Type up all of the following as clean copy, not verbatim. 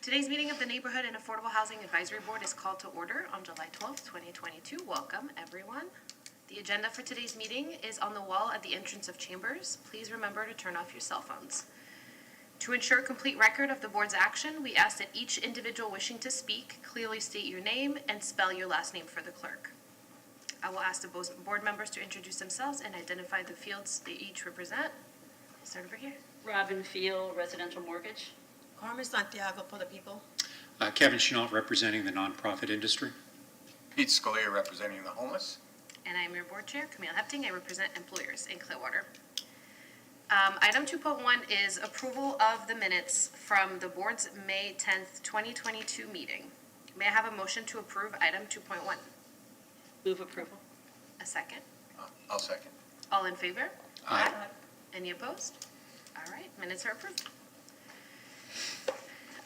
Today's meeting of the Neighborhood and Affordable Housing Advisory Board is called to order on July 12th, 2022. Welcome, everyone. The agenda for today's meeting is on the wall at the entrance of chambers. Please remember to turn off your cell phones. To ensure complete record of the board's action, we ask that each individual wishing to speak clearly state your name and spell your last name for the clerk. I will ask the board members to introduce themselves and identify the fields they each represent. Start over here. Robin Field, Residential Mortgage. Carmen Santiago for the people. Kevin Chenault representing the nonprofit industry. Pete Scalia representing the homeless. And I'm your board chair, Camille Hepting. I represent employers in Clearwater. Item 2.1 is approval of the minutes from the board's May 10th, 2022 meeting. May I have a motion to approve item 2.1? Move approval. A second. I'll second. All in favor? Aye. Any opposed? All right, minutes are approved.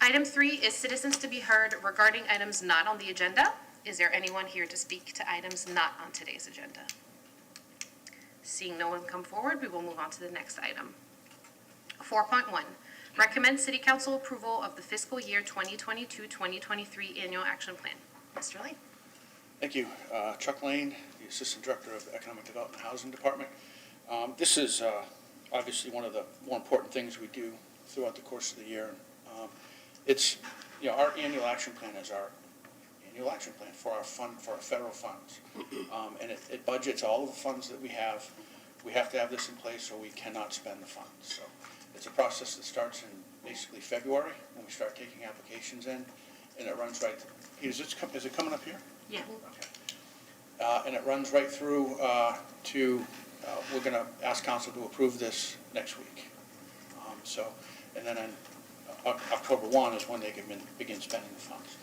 Item 3 is citizens to be heard regarding items not on the agenda. Is there anyone here to speak to items not on today's agenda? Seeing no one come forward, we will move on to the next item. 4.1, recommend City Council approval of the fiscal year 2022-2023 annual action plan. Mr. Lane. Thank you. Chuck Lane, the Assistant Director of Economic Development and Housing Department. This is obviously one of the more important things we do throughout the course of the year. It's, our annual action plan is our annual action plan for our federal funds. And it budgets all of the funds that we have. We have to have this in place or we cannot spend the funds. So it's a process that starts in basically February when we start taking applications in, and it runs right. Is it coming up here? Yeah. Okay. And it runs right through we're going to ask council to approve this next week. And then on October 1 is when they can begin spending the funds.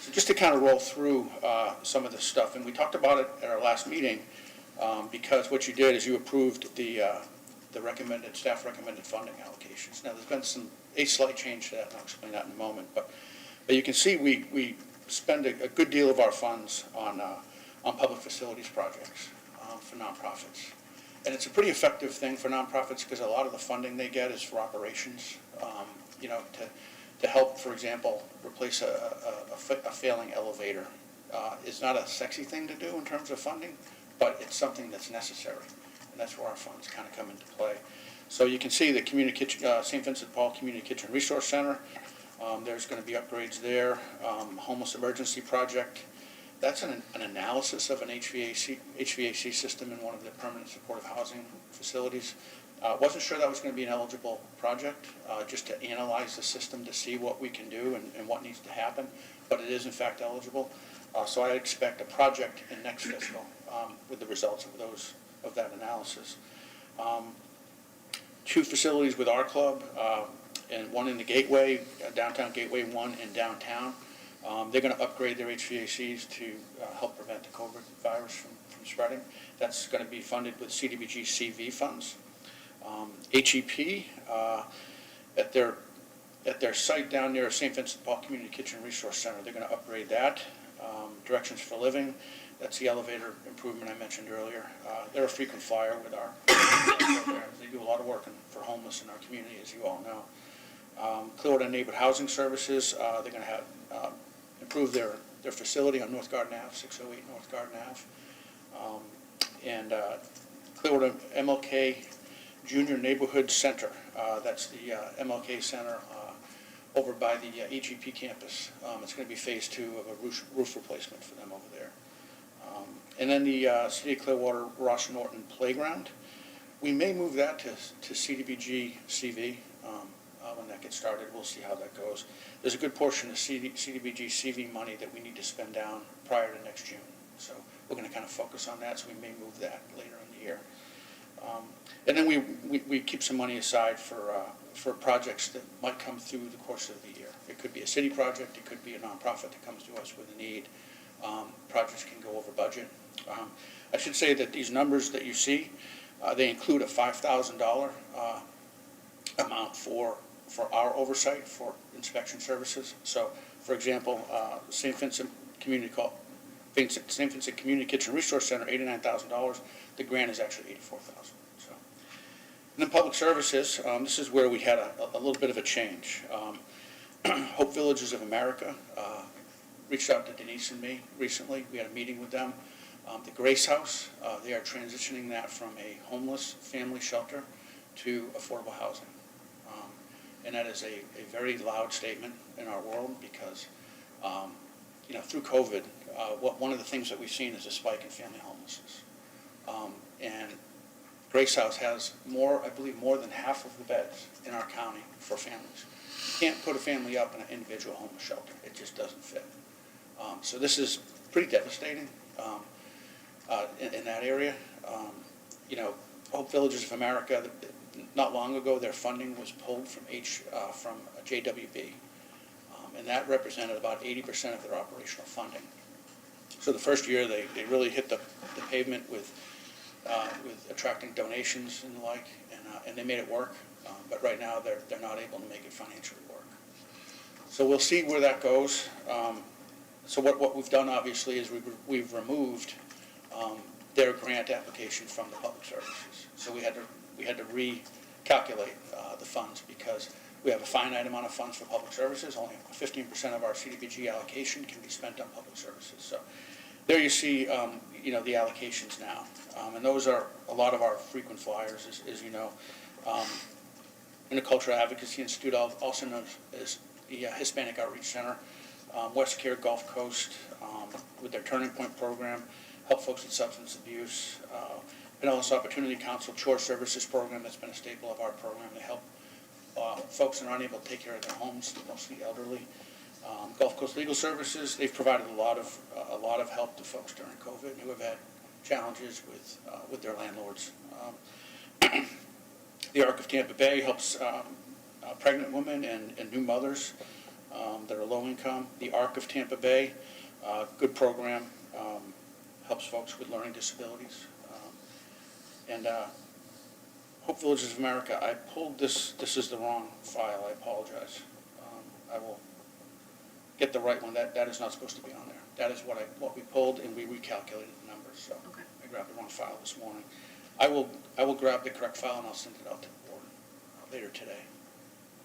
So just to kind of roll through some of this stuff, and we talked about it at our last meeting, because what you did is you approved the staff recommended funding allocations. Now there's been a slight change to that, and I'll explain that in a moment. But you can see we spend a good deal of our funds on public facilities projects for nonprofits. And it's a pretty effective thing for nonprofits because a lot of the funding they get is for operations, to help, for example, replace a failing elevator. Is not a sexy thing to do in terms of funding, but it's something that's necessary, and that's where our funds kind of come into play. So you can see the St. Vincent Paul Community Kitchen Resource Center. There's going to be upgrades there. Homeless emergency project. That's an analysis of an HVAC system in one of the permanent supportive housing facilities. Wasn't sure that was going to be an eligible project, just to analyze the system to see what we can do and what needs to happen, but it is in fact eligible. So I expect a project in next fiscal with the results of that analysis. 2 facilities with our club, and one in the Gateway, downtown Gateway, one in downtown. They're going to upgrade their HVACs to help prevent the COVID virus from spreading. That's going to be funded with CDBG CV funds. HEP, at their site down near St. Vincent Paul Community Kitchen Resource Center, they're going to upgrade that. Directions for Living, that's the elevator improvement I mentioned earlier. They're a frequent flyer with our programs. They do a lot of work for homeless in our community, as you all know. Clearwater Neighborhood Housing Services, they're going to have improve their facility on North Garden Ave, 608 North Garden Ave. And Clearwater MLK Junior Neighborhood Center, that's the MLK Center over by the HEP campus. It's going to be phase 2 of a roof replacement for them over there. And then the City of Clearwater Ross Norton Playground. We may move that to CDBG CV when that gets started. We'll see how that goes. There's a good portion of CDBG CV money that we need to spend down prior to next June. So we're going to kind of focus on that, so we may move that later in the year. And then we keep some money aside for projects that might come through the course of the year. It could be a city project, it could be a nonprofit that comes to us with a need. Projects can go over budget. I should say that these numbers that you see, they include a $5,000 amount for our oversight for inspection services. So, for example, St. Vincent Community Kitchen Resource Center, $89,000. The grant is actually $84,000. So, and then public services. This is where we had a little bit of a change. Hope Villages of America reached out to Denise and me recently. We had a meeting with them. The Grace House, they are transitioning that from a homeless family shelter to affordable housing. And that is a very loud statement in our world because, through COVID, one of the things that we've seen is a spike in family homelessness. And Grace House has I believe more than half of the beds in our county for families. You can't put a family up in an individual homeless shelter. It just doesn't fit. So this is pretty devastating in that area. Hope Villages of America, not long ago, their funding was pulled from JWB, and that represented about 80% of their operational funding. So the first year, they really hit the pavement with attracting donations and the like, and they made it work. But right now, they're not able to make it financially work. So we'll see where that goes. So what we've done, obviously, is we've removed their grant application from the public services. So we had to recalculate the funds because we have a finite amount of funds for public services. Only 15% of our CDBG allocation can be spent on public services. So there you see, the allocations now. And those are a lot of our frequent flyers, as you know. Intercultural Advocacy Institute, also known as the Hispanic Outreach Center, West Care Gulf Coast, with their Turning Point program, help folks with substance abuse. Pinellas Opportunity Council Chore Services program, that's been a staple of our program. They help folks that aren't able to take care of their homes, mostly elderly. Gulf Coast Legal Services, they've provided a lot of help to folks during COVID who have had challenges with their landlords. The Arc of Tampa Bay helps pregnant women and new mothers that are low income. The Arc of Tampa Bay, good program, helps folks with learning disabilities. And Hope Villages of America, I pulled this is the wrong file, I apologize. I will get the right one. That is not supposed to be on there. That is what we pulled, and we recalculated the numbers, so Okay. I grabbed the wrong file this morning. I will grab the correct file and I'll send it out to the board later today.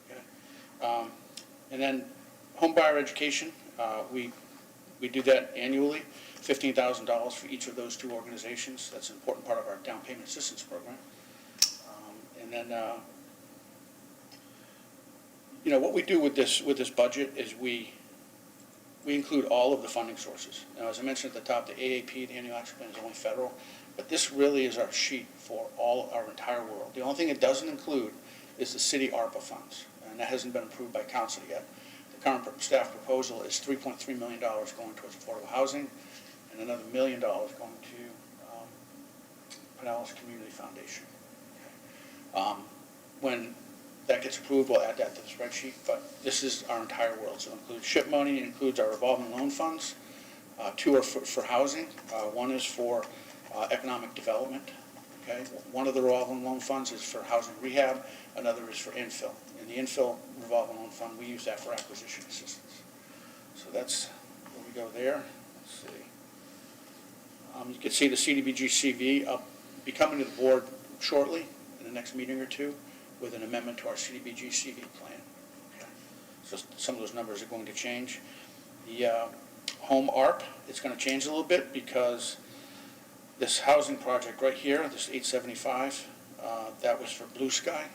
Okay. And then Homebuyer Education, we do that annually, $15,000 for each of those two organizations. That's an important part of our down payment assistance program. And then, what we do with this budget is we include all of the funding sources. Now, as I mentioned at the top, the AAP, the Annual Action Plan, is only federal, but this really is our sheet for our entire world. The only thing it doesn't include is the city ARPA funds, and that hasn't been approved by council yet. The current staff proposal is $3.3 million going towards affordable housing, and another $1 million going to Pinellas Community Foundation. Okay. When that gets approved, we'll add that to the spreadsheet, but this is our entire world. So it includes SHIP money, it includes our revolving loan funds. Two are for housing. One is for economic development. Okay. One of the revolving loan funds is for housing rehab, another is for infill. In the infill revolving loan fund, we use that for acquisition assistance. So that's where we go there. Let's see. You can see the CDBG CV be coming to the board shortly in the next meeting or two with an amendment to our CDBG CV plan. Okay. So some of those numbers are going to change. The home ARP, it's going to change a little bit because this housing project right here, this 875, that was for Blue Sky,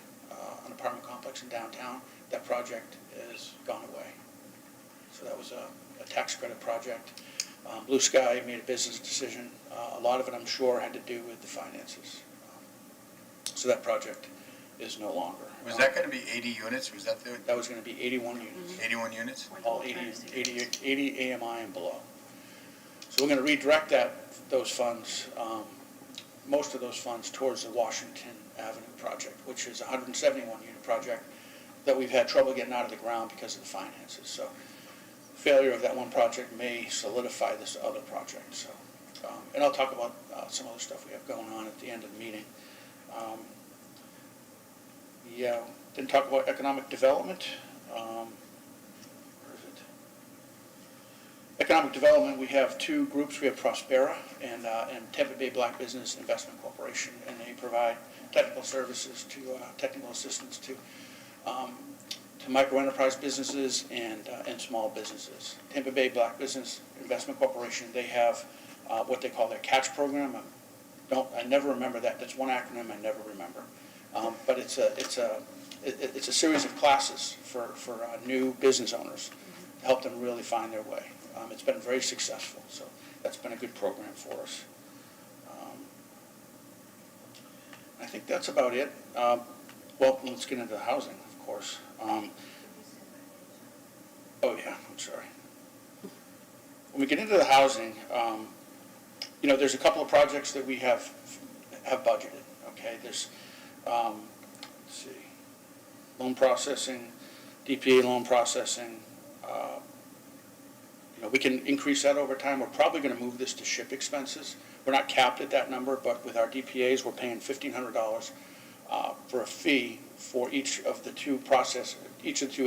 an apartment complex in downtown. That project is gone away. So that was a tax credit project. Blue Sky made a business decision. A lot of it, I'm sure, had to do with the finances. So that project is no longer. Was that going to be 80 units? Was that That was going to be 81 units. 81 units? All 80 AMI and below. So we're going to redirect those funds, most of those funds, towards the Washington Avenue project, which is a 171-unit project that we've had trouble getting out of the ground because of the finances. So failure of that one project may solidify this other project. So, and I'll talk about some other stuff we have going on at the end of the meeting. Didn't talk about economic development. Where is it? Economic development, we have two groups. We have Prospera and Tampa Bay Black Business Investment Corporation, and they provide technical services to technical assistance to to micro enterprise businesses and small businesses. Tampa Bay Black Business Investment Corporation, they have what they call their catch program. I never remember that. That's one acronym I never remember. But it's a series of classes for new business owners to help them really find their way. It's been very successful, so that's been a good program for us. I think that's about it. Well, let's get into the housing, of course. Oh yeah, I'm sorry. When we get into the housing, there's a couple of projects that we have budgeted. Okay, there's let's see, loan processing, DPA loan processing. We can increase that over time. We're probably going to move this to ship expenses. We're not capped at that number, but with our DPAs, we're paying $1,500 for a fee for each of the two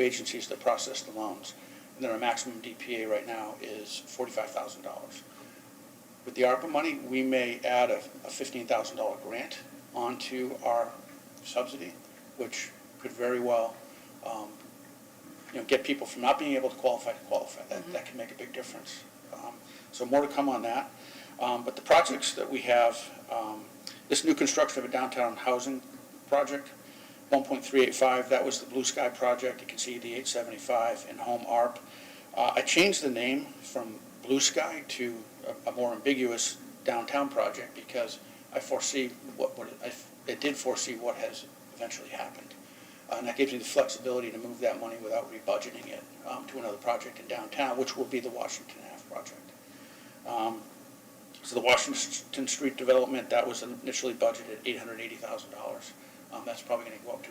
agencies that process the loans. And then our maximum DPA right now is $45,000. With the ARPA money, we may add a $15,000 grant onto our subsidy, which could very well get people from not being able to qualify to qualify. That can make a big difference. So more to come on that. But the projects that we have, this new construction of a downtown housing project, 1.385, that was the Blue Sky project. You can see the 875 in Home ARP. I changed the name from Blue Sky to a more ambiguous downtown project because I foresee it did foresee what has eventually happened. And that gives me the flexibility to move that money without rebudgeting it to another project in downtown, which will be the Washington Ave project. So the Washington Street development, that was initially budgeted $880,000. That's probably going to go up to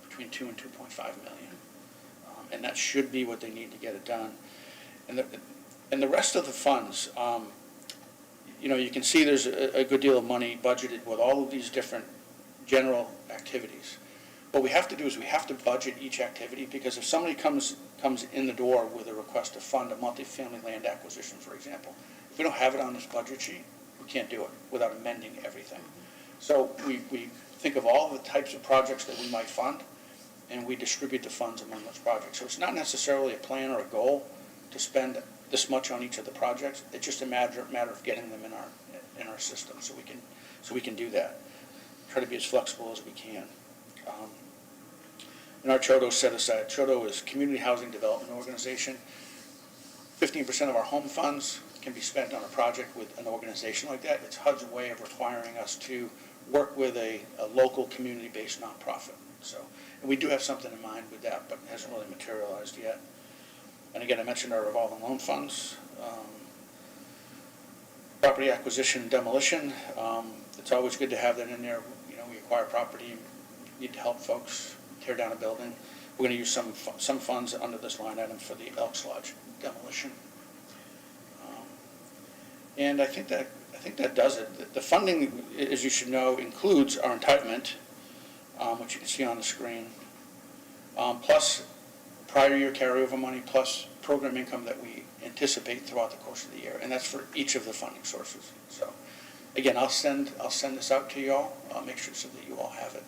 between $2 and $2.5 million. And that should be what they need to get it done. And the rest of the funds, you can see there's a good deal of money budgeted with all of these different general activities. What we have to do is we have to budget each activity, because if somebody comes in the door with a request to fund a multifamily land acquisition, for example, if we don't have it on this budget sheet, we can't do it without amending everything. So we think of all the types of projects that we might fund, and we distribute the funds among those projects. So it's not necessarily a plan or a goal to spend this much on each of the projects. It's just a matter of getting them in our system, so we can do that. Try to be as flexible as we can. And our CHODO set aside. CHODO is Community Housing Development Organization. 15% of our home funds can be spent on a project with an organization like that. It's HUD's way of requiring us to work with a local community-based nonprofit. So, and we do have something in mind with that, but it hasn't really materialized yet. And again, I mentioned our revolving loan funds. Property acquisition, demolition. It's always good to have that in there. We acquire property, need to help folks tear down a building. We're going to use some funds under this line item for the Elks Lodge demolition. And I think that does it. The funding, as you should know, includes our entitlement, which you can see on the screen, plus prior year carryover money, plus program income that we anticipate throughout the course of the year, and that's for each of the funding sources. So, again, I'll send this out to you all. I'll make sure so that you all have it.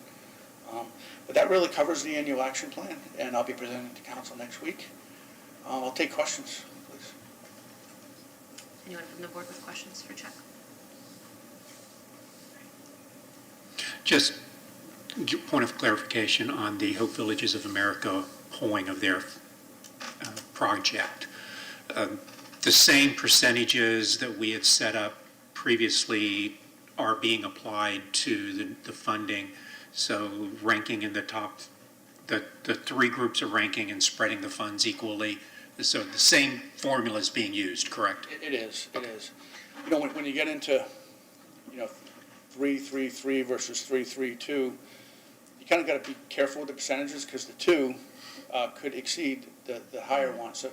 But that really covers the annual action plan, and I'll be presenting to council next week. I'll take questions, please. Anyone from the board with questions for Chuck? Just point of clarification on the Hope Villages of America pulling of their project. The same percentages that we had set up previously are being applied to the funding. So ranking in the top, the three groups are ranking and spreading the funds equally. So the same formula is being used, correct? It is. When you get into, 3-3-3 versus 3-3-2, you kind of got to be careful with the percentages, because the two could exceed the higher one. So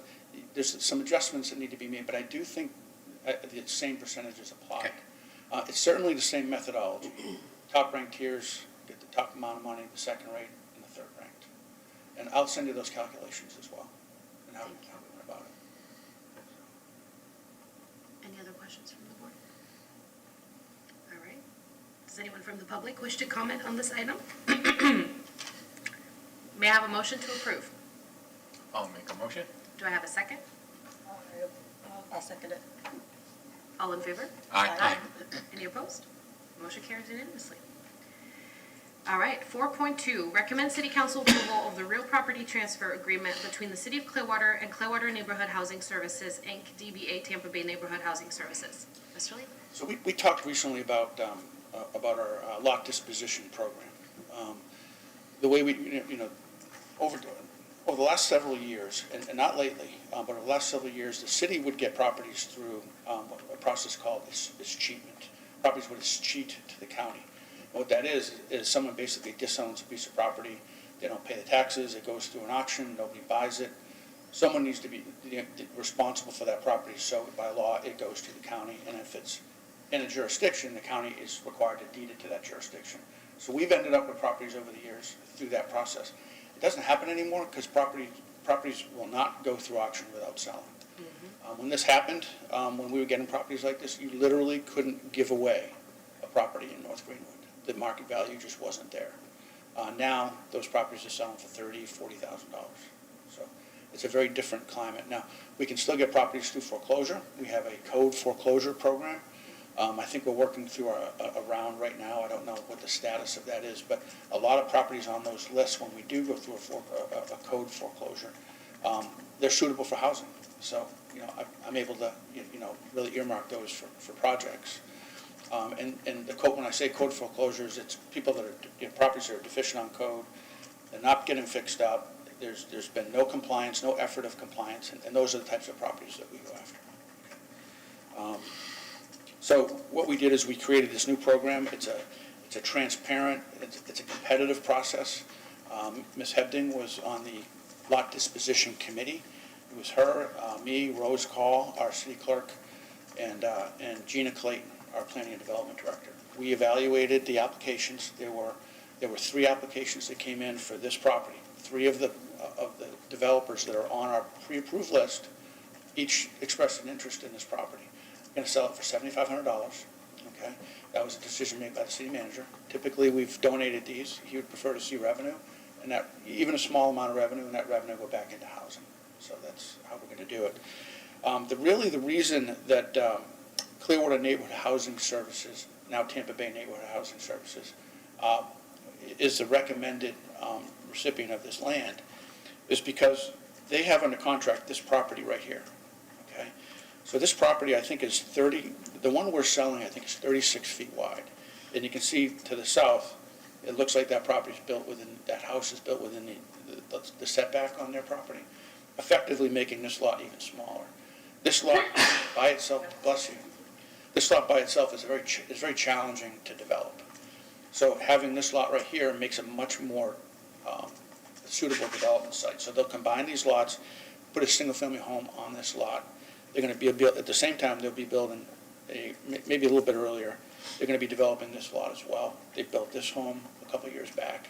there's some adjustments that need to be made, but I do think the same percentages apply. Okay. It's certainly the same methodology. Top ranked tiers get the top amount of money, the second rate, and the third ranked. And I'll send you those calculations as well, and how we went about it. Any other questions from the board? All right. Does anyone from the public wish to comment on this item? May I have a motion to approve? I'll make a motion. Do I have a second? I'll second it. All in favor? Aye. Any opposed? Motion carries unanimously. All right, 4.2, recommend city council approval of the real property transfer agreement between the city of Clearwater and Clearwater Neighborhood Housing Services, Inc., DBA Tampa Bay Neighborhood Housing Services. Mr. Lee? So we talked recently about our lot disposition program. The way we, over the last several years, and not lately, but over the last several years, the city would get properties through a process called escheatment. Properties would escheat to the county. And what that is someone basically disowns a piece of property, they don't pay the taxes, it goes through an auction, nobody buys it. Someone needs to be responsible for that property, so by law, it goes to the county, and if it's in a jurisdiction, the county is required to deed it to that jurisdiction. So we've ended up with properties over the years through that process. It doesn't happen anymore because properties will not go through auction without selling. When this happened, when we were getting properties like this, you literally couldn't give away a property in North Greenwood. The market value just wasn't there. Now, those properties are selling for $30,000, $40,000. So it's a very different climate. Now, we can still get properties through foreclosure. We have a code foreclosure program. I think we're working through a round right now. I don't know what the status of that is, but a lot of properties on those lists, when we do go through a code foreclosure, they're suitable for housing. So, I'm able to, really earmark those for projects. And the code, when I say code foreclosures, it's people that are, properties that are deficient on code, they're not getting fixed up, there's been no compliance, no effort of compliance, and those are the types of properties that we go after. So what we did is we created this new program. It's a transparent, it's a competitive process. Ms. Hebding was on the lot disposition committee. It was her, me, Rose Call, our city clerk, and Gina Clayton, our planning and development director. We evaluated the applications. There were 3 applications that came in for this property. 3 of the developers that are on our pre-approved list each expressed an interest in this property. We're going to sell it for $7,500. Okay, that was a decision made by the city manager. Typically, we've donated these. He would prefer to see revenue, and that even a small amount of revenue, and that revenue go back into housing. So that's how we're going to do it. The reason that Clearwater Neighborhood Housing Services, now Tampa Bay Neighborhood Housing Services, is the recommended recipient of this land is because they have under contract this property right here. Okay, so this property I think is the one we're selling I think is 36 feet wide, and you can see to the south, it looks like that property is built within, that house is built within the setback on their property, effectively making this lot even smaller. This lot by itself, bless you, this lot by itself is very challenging to develop. So having this lot right here makes a much more suitable development site. So they'll combine these lots, put a single-family home on this lot. They're going to be at the same time they'll be building maybe a little bit earlier. They're going to be developing this lot as well. They built this home a couple of years back.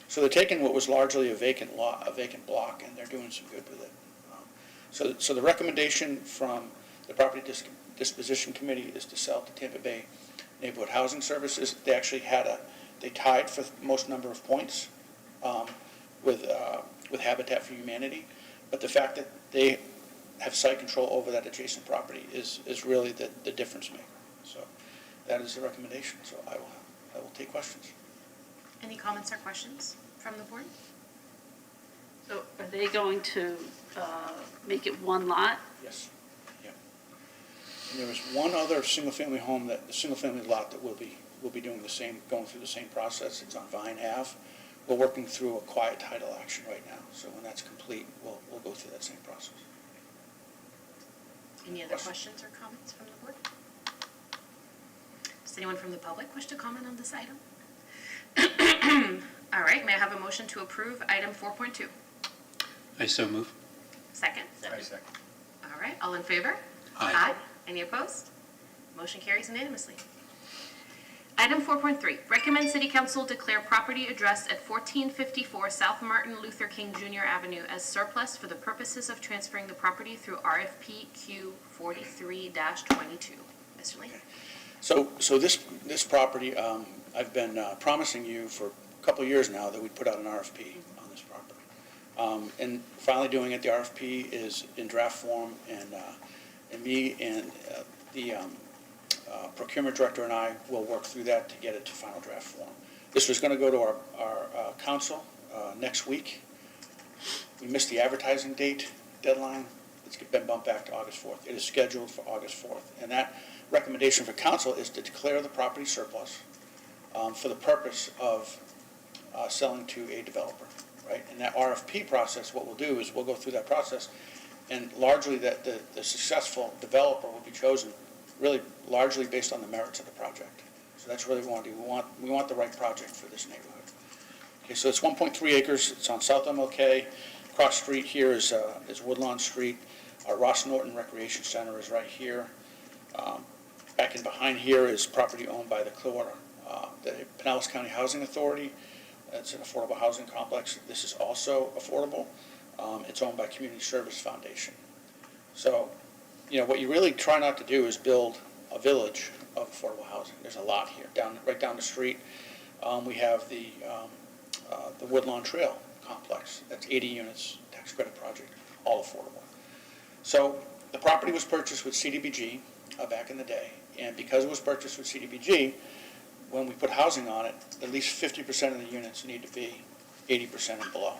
So they're taking what was largely a vacant lot, a vacant block, and they're doing some good with it. So the recommendation from the Property Disposition Committee is to sell to Tampa Bay Neighborhood Housing Services. They actually they tied for most number of points with Habitat for Humanity, but the fact that they have site control over that adjacent property is really the difference maker. So that is the recommendation. So I will take questions. Any comments or questions from the board? So are they going to make it one lot? Yes. Yeah. And there is one other single-family home the single-family lot that will be doing the same, going through the same process. It's on Vine Ave. We're working through a quiet title action right now. So when that's complete, we'll go through that same process. Any other questions or comments from the board? Does anyone from the public wish to comment on this item? All right, may I have a motion to approve item 4.2? I so move. Second? I second. All right, all in favor? Aye. Any opposed? Motion carries unanimously. Item 4.3, recommend City Council declare property address at 1454 South Martin Luther King Jr. Avenue as surplus for the purposes of transferring the property through RFP Q 43-22. Mr. Lee? So this property, I've been promising you for a couple of years now that we'd put out an RFP on this property. And finally doing it, the RFP is in draft form, and me and the procurement director and I will work through that to get it to final draft form. This was going to go to our council next week. We missed the advertising date deadline. It's been bumped back to August 4th. It is scheduled for August 4th. And that recommendation for council is to declare the property surplus for the purpose of selling to a developer, right? And that RFP process, what we'll do is we'll go through that process, and largely that the successful developer will be chosen really largely based on the merits of the project. So that's really what we want to do. We want the right project for this neighborhood. Okay, so it's 1.3 acres. It's on South MLK. Cross street here is Woodlawn Street. Our Ross Norton Recreation Center is right here. Back in behind here is property owned by the Clearwater, the Pinellas County Housing Authority. It's an affordable housing complex. This is also affordable. It's owned by Community Service Foundation. So, what you really try not to do is build a village of affordable housing. There's a lot here, right down the street. We have the Woodlawn Trail complex. That's 80 units, tax credit project, all affordable. So the property was purchased with CDBG back in the day, and because it was purchased with CDBG, when we put housing on it, at least 50% of the units need to be 80% and below.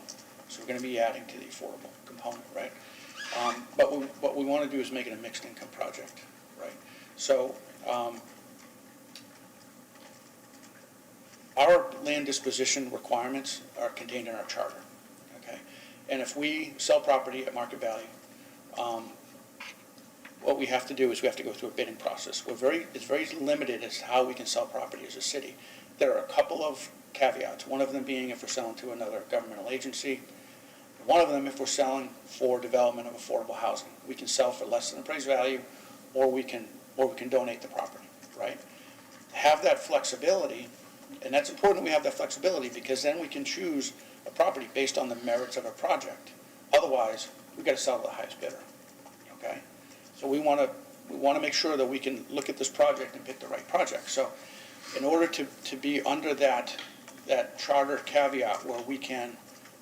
So we're going to be adding to the affordable component, right? But what we want to do is make it a mixed income project, right? So our land disposition requirements are contained in our charter, okay? And if we sell property at market value, what we have to do is we have to go through a bidding process. It's very limited as to how we can sell property as a city. There are a couple of caveats, one of them being if we're selling to another governmental agency, one of them if we're selling for development of affordable housing. We can sell for less than appraised value, or we can donate the property, right? Have that flexibility, and that's important we have that flexibility because then we can choose a property based on the merits of a project. Otherwise, we've got to sell to the highest bidder, okay? So we want to make sure that we can look at this project and pick the right project. So in order to be under that charter caveat where we can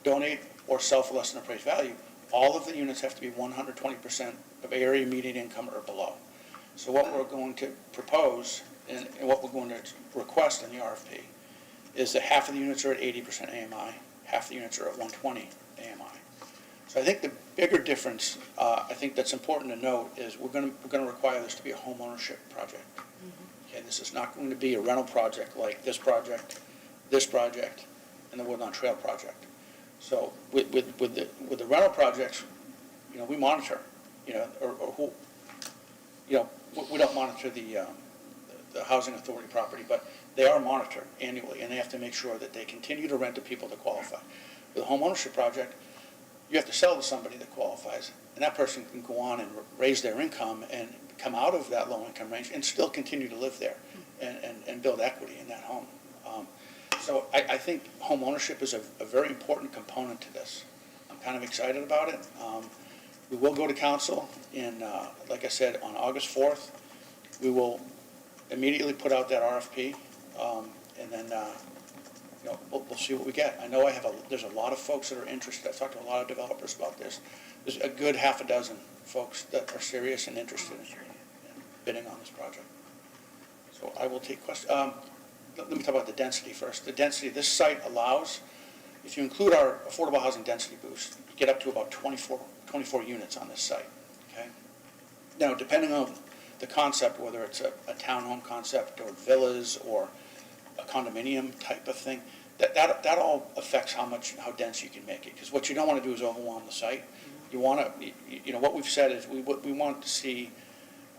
donate or sell for less than appraised value, all of the units have to be 120% of area median income or below. So what we're going to propose and what we're going to request in the RFP is that half of the units are at 80% AMI, half the units are at 120 AMI. So I think the bigger difference, I think that's important to note, is we're going to require this to be a home ownership project. Okay, this is not going to be a rental project like this project, and the Woodlawn Trail project. So with the rental projects, we monitor, we don't monitor the housing authority property, but they are monitored annually, and they have to make sure that they continue to rent to people that qualify. With a home ownership project, you have to sell to somebody that qualifies, and that person can go on and raise their income and come out of that low income range and still continue to live there and build equity in that home. So I think home ownership is a very important component to this. I'm kind of excited about it. We will go to council in, like I said, on August 4th. We will immediately put out that RFP, and then we'll see what we get. I know there's a lot of folks that are interested. I've talked to a lot of developers about this. There's a good half a dozen folks that are serious and interested in bidding on this project. So I will take questions. Let me talk about the density first. The density, this site allows, if you include our affordable housing density boost, you get up to about 24 units on this site, okay? Now, depending on the concept, whether it's a townhome concept or villas or a condominium type of thing, that all affects how dense you can make it. Because what you don't want to do is overwhelm the site. You want to, what we've said is we want to see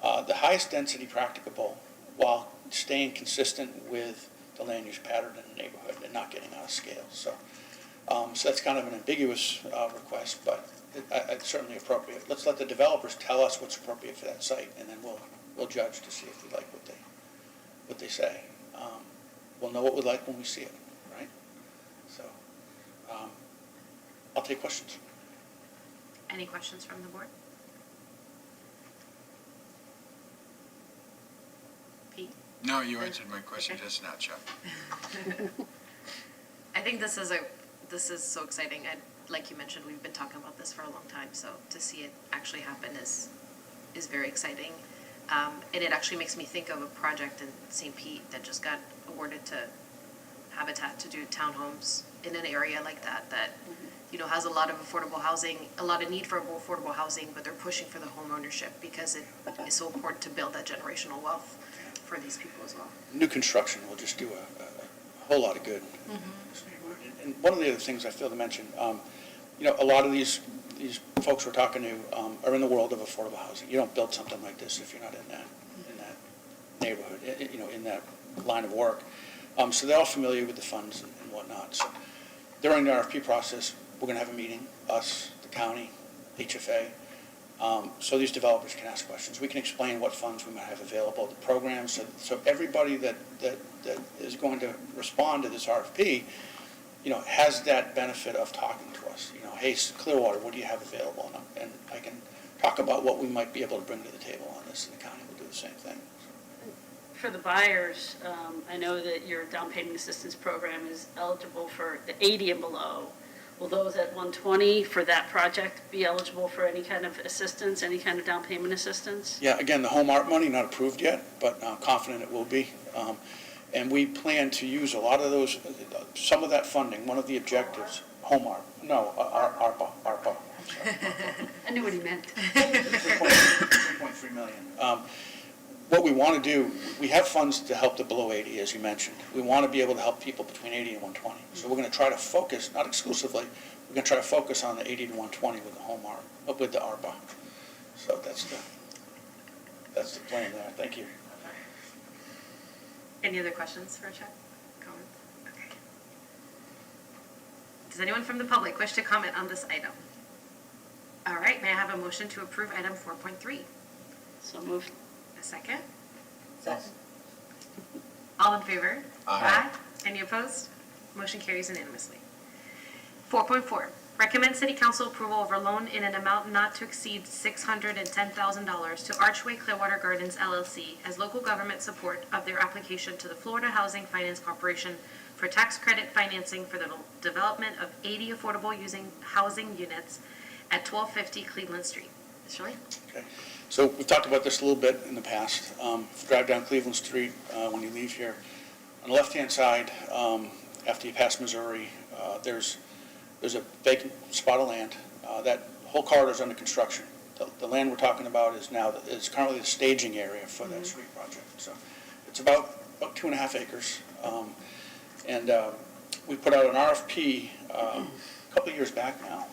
the highest density practicable while staying consistent with the land use pattern in the neighborhood and not getting out of scale. So that's kind of an ambiguous request, but it's certainly appropriate. Let's let the developers tell us what's appropriate for that site, and then we'll judge to see if we like what they say. We'll know what we like when we see it, right? So I'll take questions. Any questions from the board? Pete? No, you answered my question just now, Chuck. I think this is so exciting. like you mentioned, we've been talking about this for a long time, so to see it actually happen is very exciting. And it actually makes me think of a project in St. Pete that just got awarded to Habitat to do townhomes in an area like that, you know, has a lot of affordable housing, a lot of need for affordable housing, but they're pushing for the home ownership because it is so important to build that generational wealth for these people as well. New construction will just do a whole lot of good. And one of the other things I failed to mention, you know, a lot of these folks we're talking to are in the world of affordable housing. You don't build something like this if you're not in that neighborhood, you know, in that line of work. So they're all familiar with the funds and whatnot. So during the RFP process, we're going to have a meeting, us, the county, HFA, so these developers can ask questions. We can explain what funds we might have available, the programs, so everybody that is going to respond to this RFP, you know, has that benefit of talking to us. You know, hey, Clearwater, what do you have available? And I can talk about what we might be able to bring to the table on this, and the county will do the same thing. For the buyers, I know that your down payment assistance program is eligible for the 80 and below. Will those at 120 for that project be eligible for any kind of assistance, any kind of down payment assistance? Yeah, again, the home art money, not approved yet, but I'm confident it will be. And we plan to use a lot of those, some of that funding, one of the objectives, home art, no, ARPA. I knew what he meant. 3.3 million. What we want to do, we have funds to help the below 80, as you mentioned. We want to be able to help people between 80 and 120. So we're going to try to focus, not exclusively, we're going to try to focus on the 80 to 120 with the home art, with the ARPA. So that's the plan there. Thank you. Any other questions for Chuck? Comments? Okay. Does anyone from the public wish to comment on this item? All right, may I have a motion to approve item 4.3? So moved. A second? Second. All in favor? Aye. Any opposed? Motion carries unanimously. 4.4, recommend City Council approval of a loan in an amount not to exceed $610,000 to Archway Clearwater Gardens LLC as local government support of their application to the Florida Housing Finance Corporation for tax credit financing for the development of 80 affordable housing units at 1250 Cleveland Street. Ms. Shirley? Okay. So we've talked about this a little bit in the past. If you drive down Cleveland Street when you leave here, on the left-hand side, after you pass Missouri, there's a vacant spot of land. That whole corridor is under construction. The land we're talking about is currently the staging area for that street project. So it's about 2.5 acres. And we put out an RFP a couple of years back now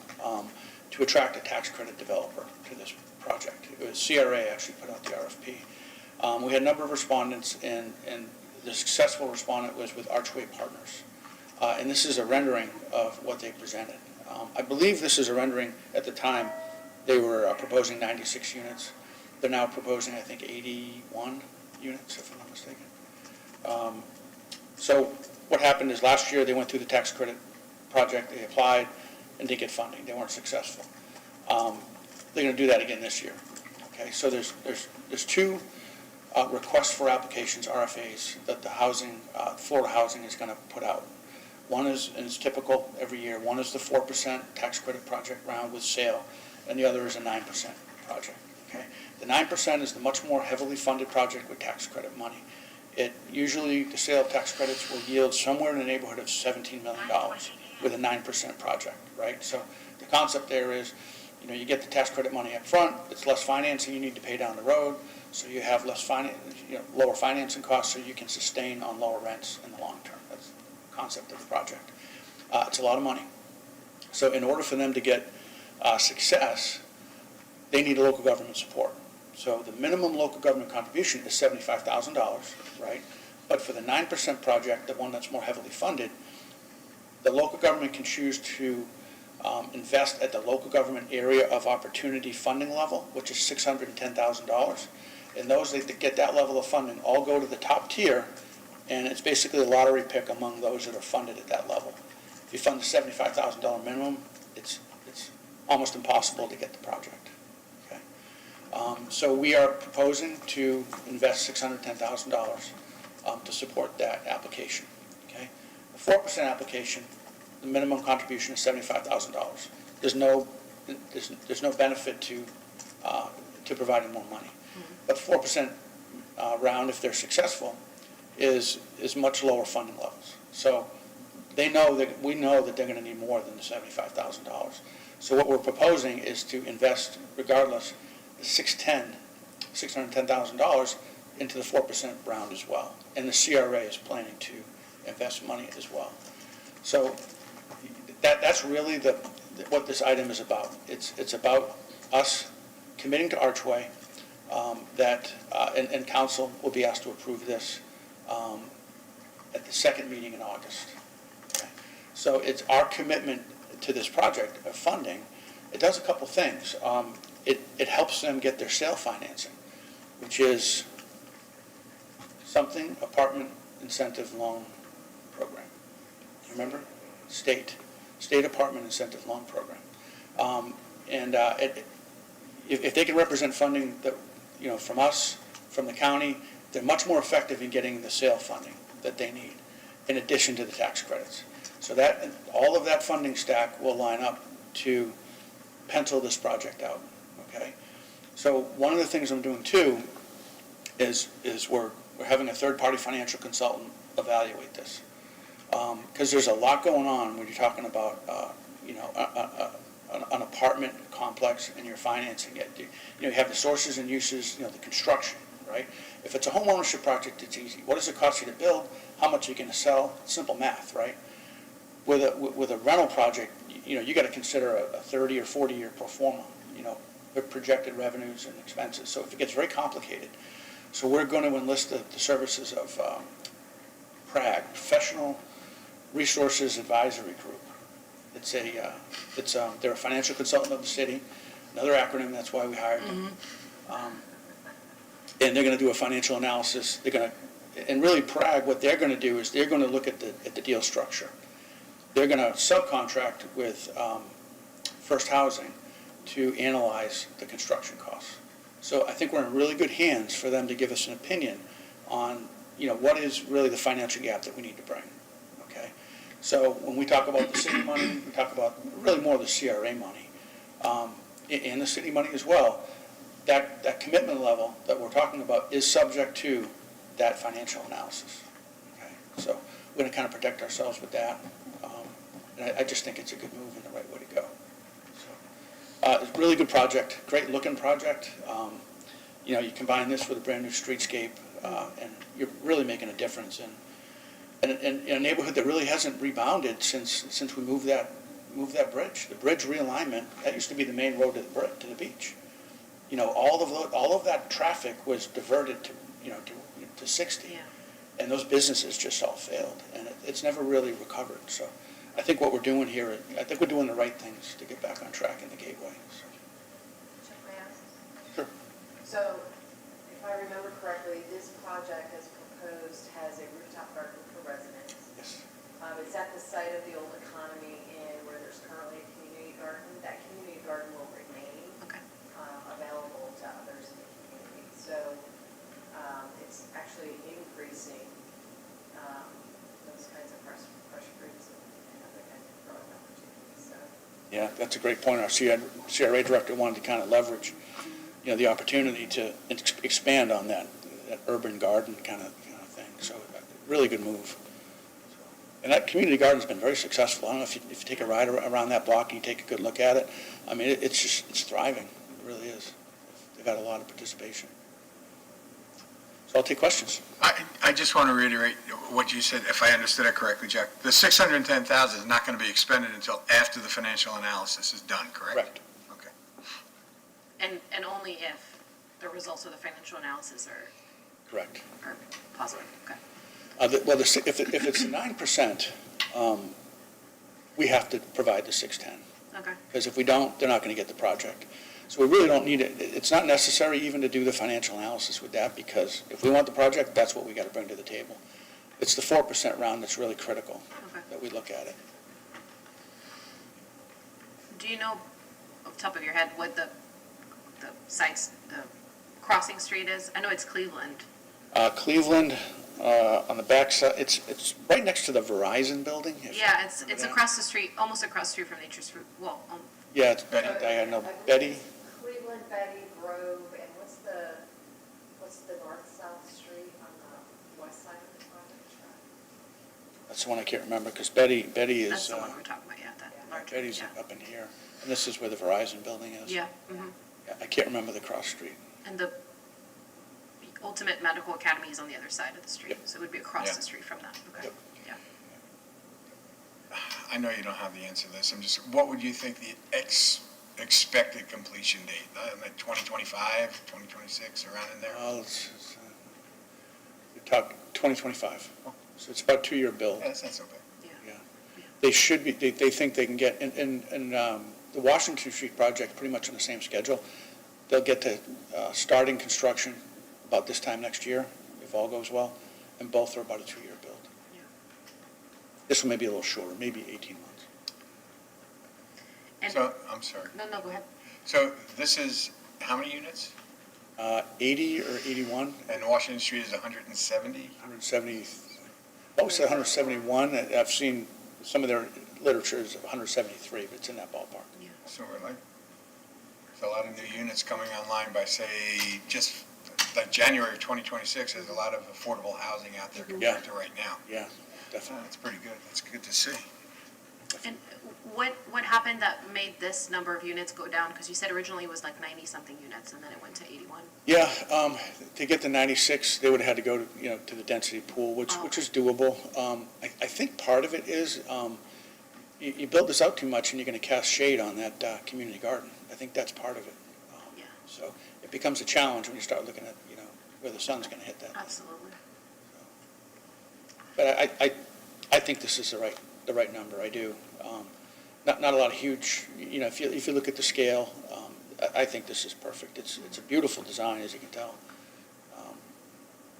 to attract a tax credit developer to this project. It was CRA actually put out the RFP. We had a number of respondents, and the successful respondent was with Archway Partners. And this is a rendering of what they presented. I believe this is a rendering. At the time, they were proposing 96 units. They're now proposing, I think, 81 units, if I'm not mistaken. So what happened is last year they went through the tax credit project, they applied, and didn't get funding. They weren't successful. They're going to do that again this year. Okay, so there's two requests for applications, RFAs, that the Florida Housing is going to put out. One is, and it's typical every year, one is the 4% tax credit project round with sale, and the other is a 9% project. Okay, the 9% is the much more heavily funded project with tax credit money. Usually the sale of tax credits will yield somewhere in the neighborhood of $17 million with a 9% project, right? So the concept there is, you know, you get the tax credit money up front, it's less financing you need to pay down the road, so you have lower financing costs, so you can sustain on lower rents in the long term. That's the concept of the project. It's a lot of money. So in order for them to get success, they need local government support. So the minimum local government contribution is $75,000, right? But for the 9% project, the one that's more heavily funded, the local government can choose to invest at the local government area of opportunity funding level, which is $610,000. And those that get that level of funding all go to the top tier, and it's basically a lottery pick among those that are funded at that level. If you fund the $75,000 minimum, it's almost impossible to get the project. Okay? So we are proposing to invest $610,000 to support that application. Okay? The 4% application, the minimum contribution is $75,000. There's no benefit to providing more money. But 4% round, if they're successful, is much lower funding levels. So we know that they're going to need more than the $75,000. So what we're proposing is to invest, regardless, the $610,000 into the 4% round as well. And the CRA is planning to invest money as well. So that's really what this item is about. It's about us committing to Archway, and council will be asked to approve this at the second meeting in August. Okay? So it's our commitment to this project of funding. It does a couple things. It helps them get their sale financing, which is apartment incentive loan program. Remember? State apartment incentive loan program. If they can represent funding that, from us, from the county, they're much more effective in getting the sale funding that they need, in addition to the tax credits. So that all of that funding stack will line up to pencil this project out. Okay. So one of the things I'm doing too is we're having a third-party financial consultant evaluate this, because there's a lot going on when you're talking about an apartment complex and you're financing it. You have the sources and uses, the construction, right? If it's a home ownership project, it's easy. What does it cost you to build? How much are you going to sell? Simple math, right? With a rental project, you got to consider a 30 or 40 year pro forma, with projected revenues and expenses. So if it gets very complicated, so we're going to enlist the services of PRAG, Professional Resources Advisory Group. They're a financial consultant of the city, another acronym, that's why we hired them. And they're going to do a financial analysis. And really PRAG, what they're going to do is they're going to look at the deal structure. They're going to subcontract with First Housing to analyze the construction costs. So I think we're in really good hands for them to give us an opinion on, what is really the financial gap that we need to bring. Okay. So when we talk about the city money, we talk about really more the CRA money, and the city money as well. That commitment level that we're talking about is subject to that financial analysis. Okay. So we're going to kind of protect ourselves with that. And I just think it's a good move and the right way to go. So it's a really good project, great looking project. You combine this with a brand new streetscape, and you're really making a difference in a neighborhood that really hasn't rebounded since we moved that bridge. The bridge realignment, that used to be the main road to the beach. All of that traffic was diverted to 60, Yeah. and those businesses just all failed, and it's never really recovered. So I think what we're doing here, I think we're doing the right things to get back on track in the gateway. So. Chuck, may I ask? Sure. So, if I remember correctly, this project as proposed has a rooftop garden for residents. Yes. It's at the site of the old Economy Inn where there's currently a community garden. That community garden will remain available to others in the community. So, it's actually increasing those kinds of fresh fruits and other kinds of growing opportunities. So. Yeah, that's a great point. Our CRA director wanted to kind of leverage, the opportunity to expand on that urban garden kind of thing. So, really good move. And that community garden's been very successful. I don't know if you take a ride around that block and you take a good look at it. I mean, it's thriving. It really is. They've got a lot of participation. So I'll take questions. I just want to reiterate what you said, if I understood it correctly, Jack. The $610,000 is not going to be expended until after the financial analysis is done, correct? Correct. Okay. And only if the results of the financial analysis are Correct. positive. Okay. If it's 9%, we have to provide the 610. Okay. Because if we don't, they're not going to get the project. So we really don't need it. It's not necessary even to do the financial analysis with that, because if we want the project, that's what we got to bring to the table. It's the 4% round that's really critical that we look at it. Do you know, off the top of your head, what the crossing street is? I know it's Cleveland. Cleveland, on the back side, it's right next to the Verizon building. if you Yeah, it's remember that. across the street, almost across the street from Nature's Fruit, well, Yeah, it's Betty, Diane, no, I believe Betty, it's Cleveland, Betty, Grove, and what's the north-south street on the west side of the project? that's the one I can't remember, because Betty that's is, the one we're talking about, yeah, that large, Betty's yeah. up in here, and this is where the Verizon building is. Yeah, mhm. Yeah, I can't remember the cross street. And the Ultimate Medical Academy is on the other side of the street, Yep. so it would be across Yeah. the street from that, okay, Yep. yeah. I know you don't have the answer to this, what would you think the expected completion date? Like 2025, 2026, around in there? You're talking 2025, so it's about a 2-year build. Yeah, that's not so bad. Yeah. They should be, they think they can get, and the Washington Street project, pretty much on the same schedule. They'll get to starting construction about this time next year, if all goes well, and both are about a 2-year build. Yeah. This one may be a little shorter, maybe 18 months. And, So, I'm sorry. no, go ahead. So this is, how many units? 80 or 81, And Washington Street is 170? 170, oh, it's 171. I've seen some of their literature is 173, but it's in that ballpark. So we're like, there's a lot of new units coming online by, say, just like January of 2026, there's a lot of affordable housing out there compared to right now. Yeah, Oh, definitely. that's pretty good. That's good to see. And what happened that made this number of units go down? Because you said originally it was like 90-something units, and then it went to 81. Yeah, to get to 96, they would have had to go to, to the density pool, which is doable. I think part of it is, you build this out too much and you're going to cast shade on that community garden. I think that's part of it. Yeah. So it becomes a challenge when you start looking at, where the sun's going to hit that. Absolutely. But I think this is the right number, I do. Not a lot of huge, if you look at the scale, I think this is perfect. It's a beautiful design, as you can tell.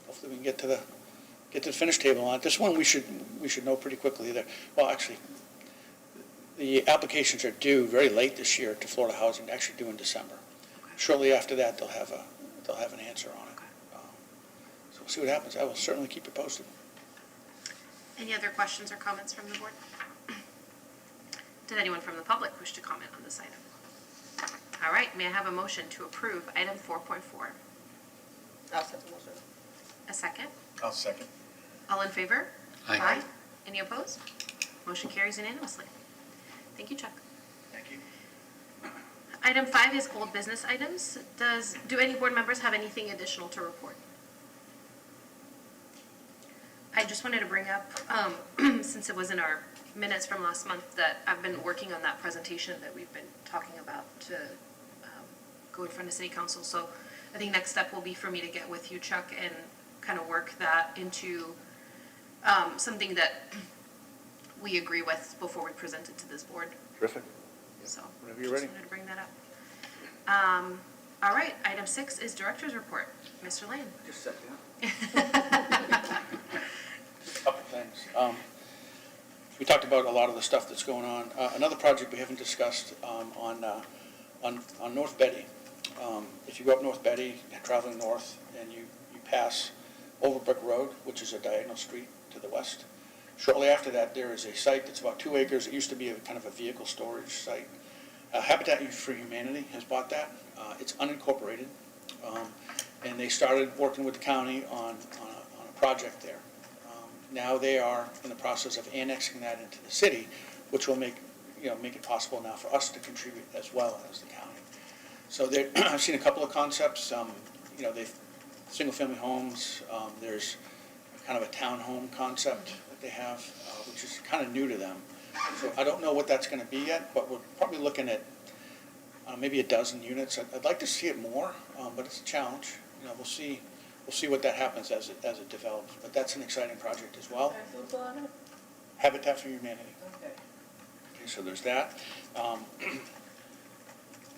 Hopefully we can get to the finish table on it. This one we should know pretty quickly there. Well, actually, the applications are due very late this year to Florida Housing, actually due in December. Shortly after that, they'll have an answer on it. So we'll see what happens. I will certainly keep you posted. Any other questions or comments from the board? Did anyone from the public wish to comment on this item? All right, may I have a motion to approve item 4.4? I'll second the motion. A second? I'll second. All in favor? Aye. Any opposed? Motion carries unanimously. Thank you, Chuck. Thank you. Item 5 is old business items. Do any board members have anything additional to report? I just wanted to bring up, since it was in our minutes from last month, that I've been working on that presentation that we've been talking about to go in front of city council. So I think next step will be for me to get with you, Chuck, and kind of work that into something that we agree with before we present it to this board. Terrific. So Whenever you're ready. just wanted to bring that up. All right, item 6 is director's report. Mr. Lane. Just a second. Couple things. We talked about a lot of the stuff that's going on. Another project we haven't discussed on North Betty. If you go up North Betty, traveling north, and you pass Overbrook Road, which is a diagonal street to the west. Shortly after that, there is a site that's about 2 acres. It used to be a kind of a vehicle storage site. Habitat for Humanity has bought that. It's unincorporated, and they started working with the county on a project there. Now they are in the process of annexing that into the city, which will make it possible now for us to contribute as well as the county. So I've seen a couple of concepts. They've single-family homes. There's kind of a townhome concept that they have, which is kind of new to them. So I don't know what that's going to be yet, but we're probably looking at maybe a dozen units. I'd like to see it more, but it's a challenge. We'll see. We'll see what that happens as it develops. But that's an exciting project as well. Who's on it? Habitat for Humanity. Okay. Okay, so there's that.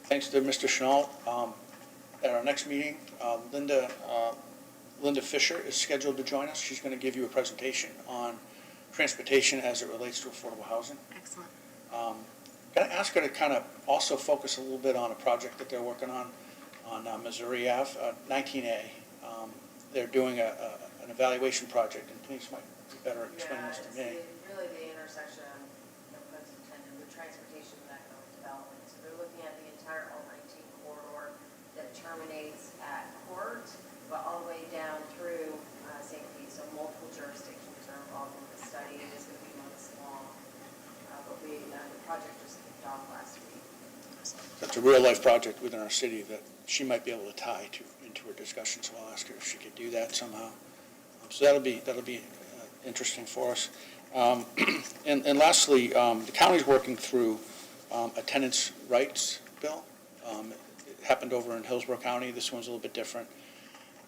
Thanks to Mr. Chenault. At our next meeting, Linda Fisher is scheduled to join us. She's going to give you a presentation on transportation as it relates to affordable housing. Excellent. Going to ask her to kind of also focus a little bit on a project that they're working on Missouri Ave, 19A. They're doing a an evaluation project, and Denise might be better at explaining Yeah, this to it's me. really the intersection, no pun intended, with transportation and economic development. So they're looking at the entire L-19 corridor that terminates at Court, but all the way down through St. Pete. So multiple jurisdictions are involved in the study. It is going to be months long, but the project just kicked off last week. That's a real-life project within our city that she might be able to tie into her discussion, so I'll ask her if she could do that somehow. So that'll be interesting for us. And lastly, the county's working through a tenants' rights bill. It happened over in Hillsborough County. This one's a little bit different.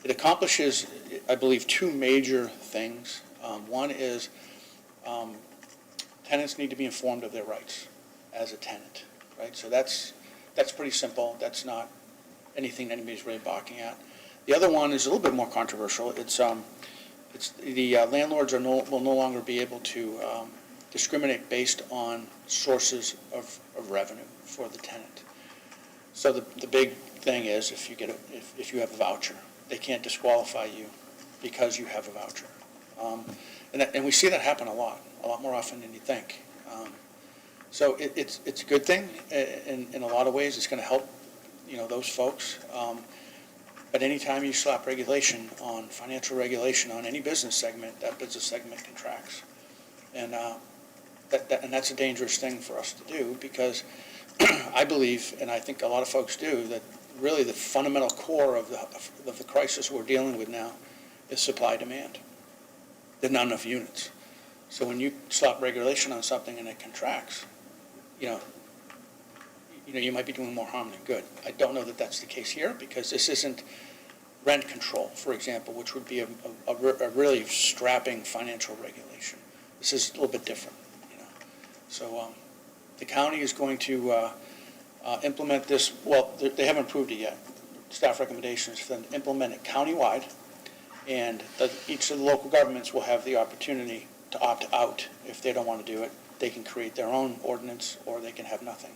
It accomplishes, I believe, two major things. One is tenants need to be informed of their rights as a tenant, right? So that's pretty simple. That's not anything anybody's really balking at. The other one is a little bit more controversial. It's the landlords will no longer be able to discriminate based on sources of revenue for the tenant. So the big thing is if you have a voucher, they can't disqualify you because you have a voucher. And we see that happen a lot more often than you think. So it's a good thing in a lot of ways. It's going to help, those folks. But anytime you slap regulation on financial regulation on any business segment, that business segment contracts. And that's a dangerous thing for us to do because I believe, and I think a lot of folks do, that really the fundamental core of the crisis we're dealing with now is supply-demand. There's not enough units. So when you slap regulation on something and it contracts, you might be doing more harm than good. I don't know that that's the case here because this isn't rent control, for example, which would be a really strapping financial regulation. This is a little bit different, So the county is going to implement this. Well, they haven't approved it yet. Staff recommendations for them to implement it countywide, and each of the local governments will have the opportunity to opt out if they don't want to do it. They can create their own ordinance, or they can have nothing.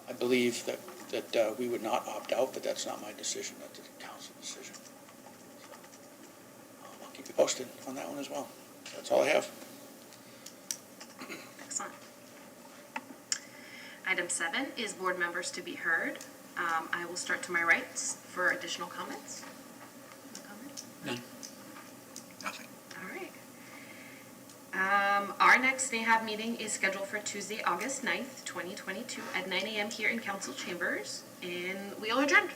I believe that we would not opt out, but that's not my decision. That's a council decision. So, I'll keep you posted on that one as well. That's all I have. Excellent. Item 7 is board members to be heard. I will start to my right for additional comments. No comments? None. Nothing. All right. Our next NAHAB meeting is scheduled for Tuesday, August 9th, 2022 at 9 a.m. here in council chambers, and we are adjourned.